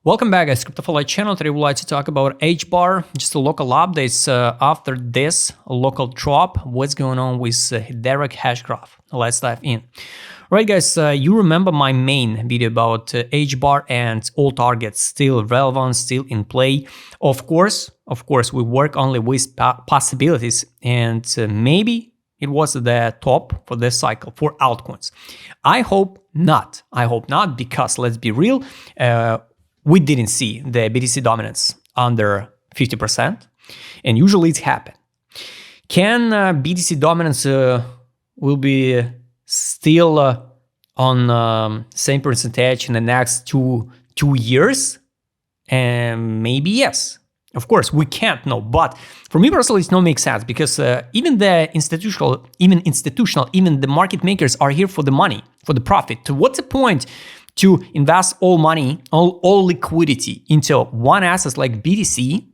Welcome back, guys. CryptoFollow channel. Today we'd like to talk about HBAR, just a local updates after this local drop. What's going on with Hedera hash graph? Let's dive in. Right, guys, you remember my main video about HBAR and all targets still relevant, still in play. Of course, we work only with possibilities, and maybe it was the top for this cycle for altcoins. I hope not, because let's be real, we didn't see the BTC dominance under 50%, and usually it's happened. Can BTC dominance will be still on same percentage in the next two years? And maybe yes. Of course, we can't know, but for me personally, it don't make sense because even the institutional, even the market makers are here for the money, for the profit. To what's the point to invest all money, all liquidity into one asset like BTC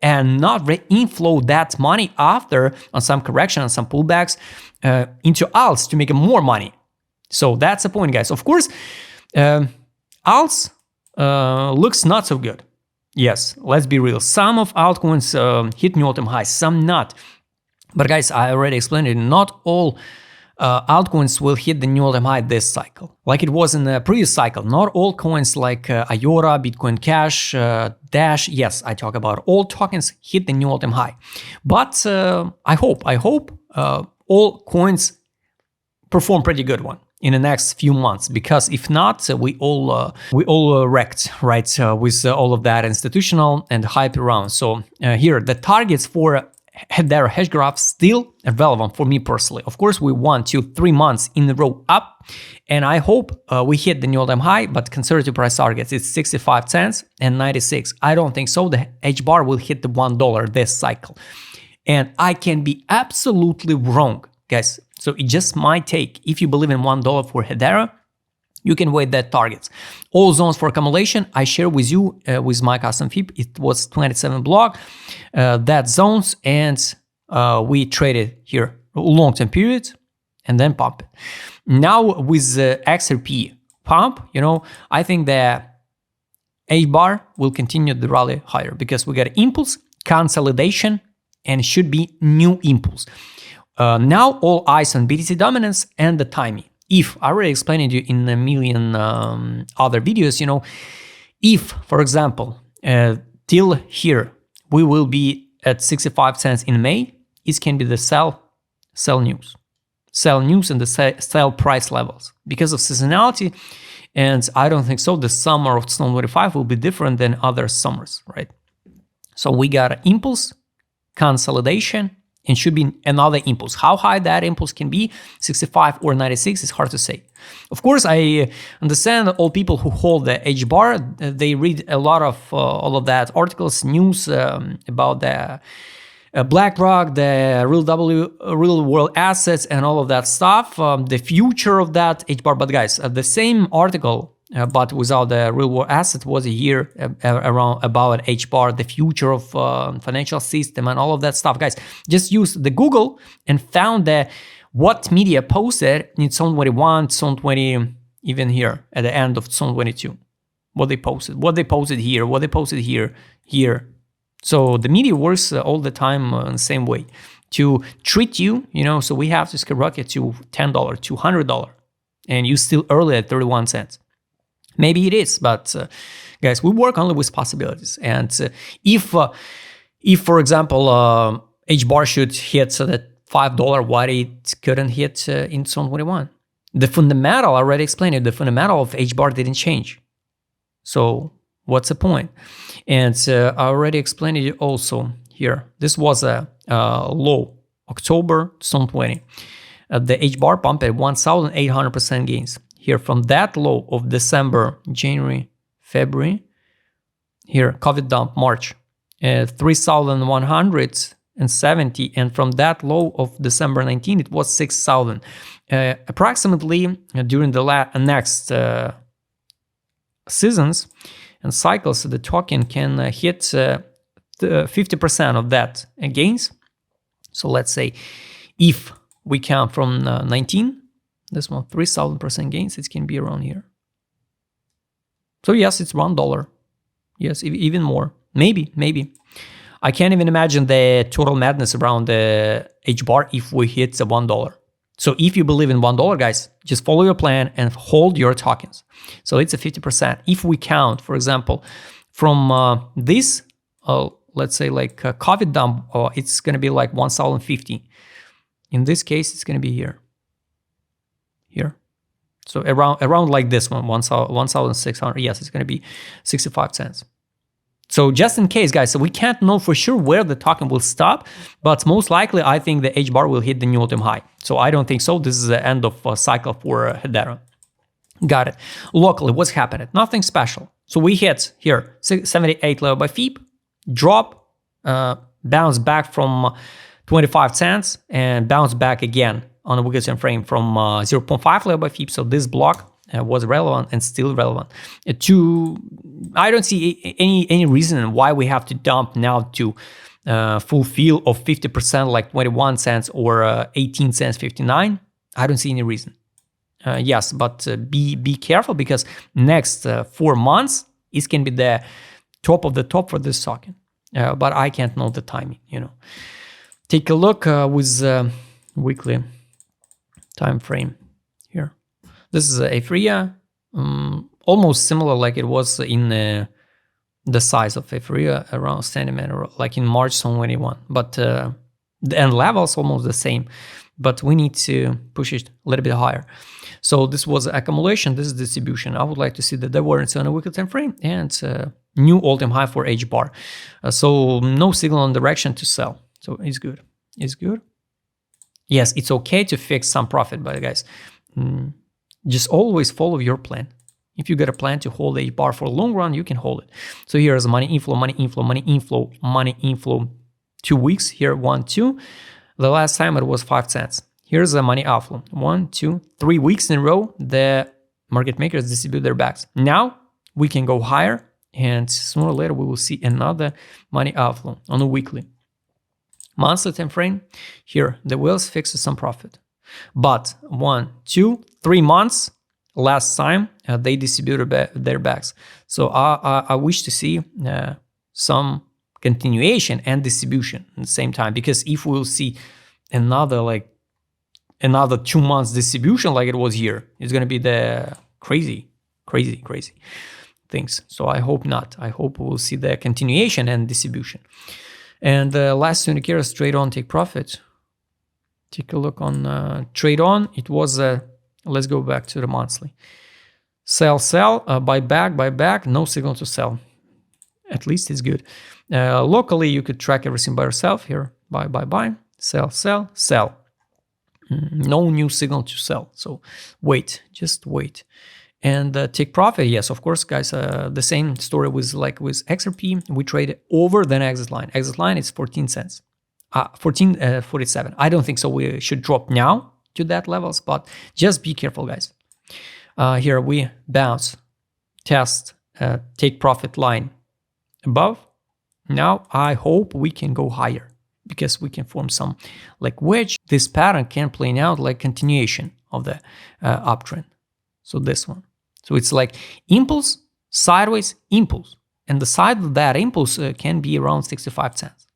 and not re-inflow that money after on some correction, on some pullbacks into alts to make more money? So that's the point, guys. Of course, alts looks not so good. Yes, let's be real. Some of altcoins hit new all-time highs, some not. But guys, I already explained it. Not all altcoins will hit the new all-time high this cycle, like it was in the previous cycle. Not all coins like IOTA, Bitcoin Cash, Dash. Yes, I talk about all tokens hit the new all-time high. But I hope all coins perform pretty good one in the next few months, because if not, we all wrecked, right? With all of that institutional and hype around. So here the targets for Hedera hash graph still relevant for me personally. Of course, we want 2-3 months in a row up, and I hope we hit the new all-time high. But conservative price targets, it's 65 cents and 96. I don't think so. The HBAR will hit the $1 this cycle, and I can be absolutely wrong, guys. So it just my take. If you believe in $1 for Hedera, you can wait that targets. All zones for accumulation, I share with you with my custom FIP. It was 27 block, that zones, and we traded here long-term period and then pump it. Now with the XRP pump, I think that HBAR will continue the rally higher because we got impulse, consolidation, and should be new impulse. Now all eyes on BTC dominance and the timing. If I already explained it to you in a million other videos, if, for example, till here we will be at 65 cents in May, it can be the sell news and the sell price levels because of seasonality. And I don't think so. The summer of 2025 will be different than other summers, right? So we got an impulse, consolidation, and should be another impulse. How high that impulse can be, 65 or 96, is hard to say. Of course, I understand that all people who hold the HBAR, they read a lot of all of that articles, news about the BlackRock, the real world assets, and all of that stuff, the future of that HBAR. But guys, the same article, but without the real world asset, was a year around about HBAR, the future of financial system and all of that stuff. Guys, just use the Google and found that what media posted in 2021, 2020, even here at the end of 2022, what they posted here, what they posted here. So the media works all the time in the same way to treat you, so we have to skyrocket to $10, to $100, and you still early at 31 cents. Maybe it is, but guys, we work only with possibilities. And if for example, HBAR should hit that $5, why it couldn't hit in 2021? The fundamental, I already explained it, the fundamental of HBAR didn't change. So what's the point? And I already explained it also here. This was a low, October 2020. The HBAR pump at 1,800% gains. Here from that low of December, January, February, here COVID dump March, 3,170, and from that low of December 19, it was 6,000. Approximately during the next seasons and cycles, the token can hit 50% of that gains. So let's say if we count from 19. This one, 3,000% gains, it can be around here. So yes, it's $1. Yes, even more. Maybe. I can't even imagine the total madness around the HBAR if we hit the $1. So if you believe in $1, guys, just follow your plan and hold your tokens. So it's a 50%. If we count, for example, from this, let's say like COVID dump, it's going to be like 1,050. In this case, it's going to be here. So around like this one, 1,600. Yes, it's going to be 65 cents. So just in case, guys, so we can't know for sure where the token will stop, but most likely I think the HBAR will hit the new all-time high. So I don't think so. This is the end of a cycle for Hedera. Got it. Locally, what's happening? Nothing special. So we hit here 78 level by FIB, drop, bounce back from 25 cents and bounce back again on a weekly time frame from 0.5 level by FIB. So this block was relevant and still relevant. I don't see any reason why we have to dump now to fulfill of 50% like 21 cents or 18 cents 59. I don't see any reason. Yes, but be careful because next 4 months it can be the top of the top for this token. But I can't know the timing, Take a look with weekly time frame here. This is HBAR, almost similar like it was in the size of HBAR, around centimeter, like in March 2021. But the end levels almost the same, but we need to push it a little bit higher. So this was accumulation, this is distribution. I would like to see the divergence on a weekly time frame and new all-time high for HBAR. So no signal on direction to sell. So it's good. It's good. Yes, it's okay to fix some profit, but guys, just always follow your plan. If you got a plan to hold HBAR for a long run, you can hold it. So here's money inflow, money inflow, money inflow, money inflow. 2 weeks here, 1, 2. The last time it was 5 cents. Here's the money outflow. 1, 2, 3 weeks in a row, the market makers distribute their bags. Now we can go higher, and sooner or later we will see another money outflow on a weekly. Monthly time frame, here the whales fixes some profit. But 1, 2, 3 months, last time they distributed their bags. So I wish to see some continuation and distribution at the same time, because if we'll see another 2 months distribution like it was here, it's going to be the crazy things. So I hope not. I hope we'll see the continuation and distribution. And the last two indicators, trade on, take profit. Take a look on trade on. It was let's go back to the monthly. Sell, buy back, no signal to sell. At least it's good. Locally, you could track everything by yourself here. Buy, sell. No new signal to sell. So just wait. And take profit, yes, of course, guys. The same story with XRP. We trade over the exit line. Exit line is 14 cents. 14.47. I don't think so. We should drop now to that levels, but just be careful, guys. Here we bounce, test, take profit line above. Now I hope we can go higher because we can form some wedge. This pattern can play out like continuation of the uptrend. So this one. So it's like impulse, sideways, impulse. And the side of that impulse can be around 65 cents.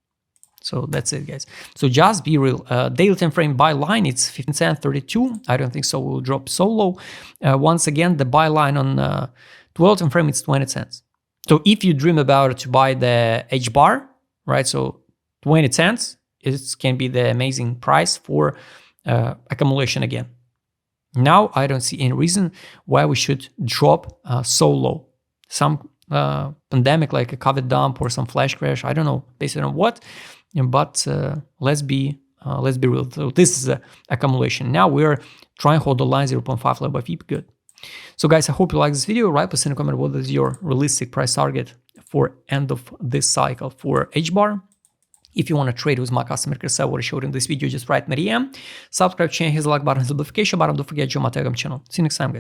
So that's it, guys. So just be real. Daily time frame buy line, it's 15 cents 32. I don't think so. We'll drop so low. Once again, the buy line on 12 time frame, it's 20 cents. So if you dream about to buy the HBAR, right? So 20 cents, it can be the amazing price for accumulation again. Now I don't see any reason why we should drop so low. Some pandemic like a COVID dump or some flash crash, I don't know, based on what, but let's be real. So this is accumulation. Now we're trying to hold the line 0.5 level by FIB. Good. So guys, I hope you like this video. Write us in a comment what is your realistic price target for end of this cycle for HBAR. If you want to trade with my customer care what I showed in this video, just write me DM. Subscribe, channel, hit the like button, hit the notification button. Don't forget to join my Telegram channel. See you next time, guys.